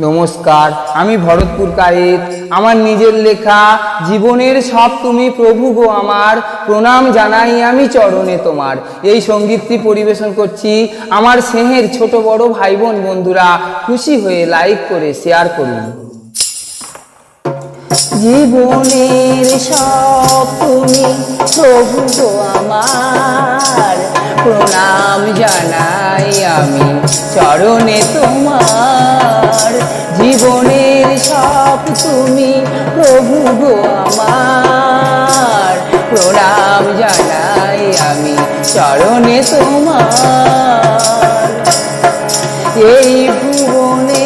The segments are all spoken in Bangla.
নমস্কার, আমি ভরতপুর কায়েত। আমার নিজের লেখা জীবনের সব তুমি প্রভু গো আমার, প্রণাম জানাই আমি চরণে তোমার। এই সঙ্গীতটি পরিবেশন করছি আমার স্নেহের ছোট বড় ভাই বোন বন্ধুরা। খুশি হয়ে লাইক করে শেয়ার করুন। জীবনের সব তুমি প্রভু গো আমার, প্রণাম জানাই আমি চরণে তোমার। জীবনের সব তুমি প্রভু গো আমার, প্রণাম জানাই আমি চরণে তোমার। এই ভুবনে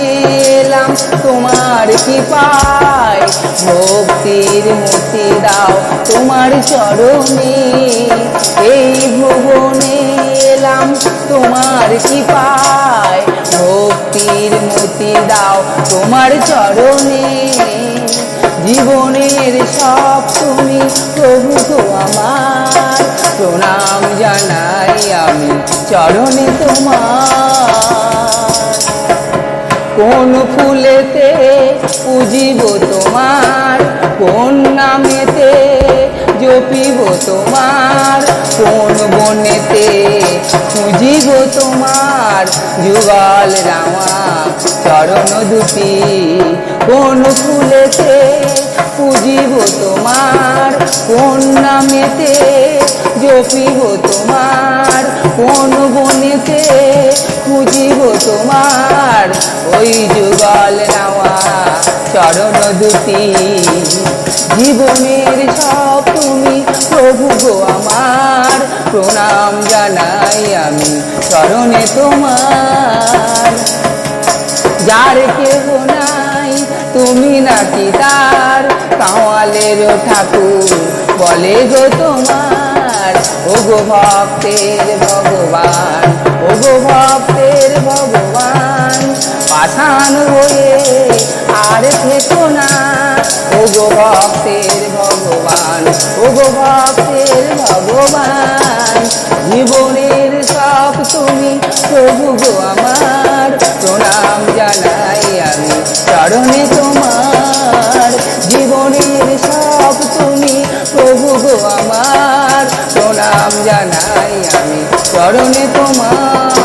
এলাম তোমার কৃপায়, ভক্তির মতি দাও তোমার চরণে। এই ভুবনে এলাম তোমার কৃপায়, ভক্তির মতি দাও তোমার চরণে। জীবনের সব তুমি প্রভু গো আমার, প্রণাম জানাই আমি চরণে তোমার। কোন ফুলেতে পুজিব তোমার, কোন নামেতে জপিব তোমার, কোন বনেতে খুঁজিব তোমার যুগল রামা চরণ দুটি। কোন ফুলেতে পুজিব তোমার, কোন নামেতে জপিব তোমার, কোন বনেতে খুঁজিব তোমার ওই যুগল নেওয়া চরণ দুটি। জীবনের সব তুমি প্রভু গো আমার, প্রণাম জানাই আমি চরণে তোমার। যার কেহ নাই তুমি নাকি তার, কাওয়ালের ঠাকুর বলে গো তোমার। ও গো ভক্তের ভগবান, ও গো ভক্তের ভগবান, পাষাণ হয়ে আর থেকো না। ও গো ভক্তের ভগবান, ও গো ভক্তের ভগবান। জীবনের সব তুমি প্রভু গো আমার, প্রণাম জানাই আমি চরণে তোমার। জীবনের সব তুমি প্রভু গো আমার, প্রণাম জানাই আমি চরণে তোমার।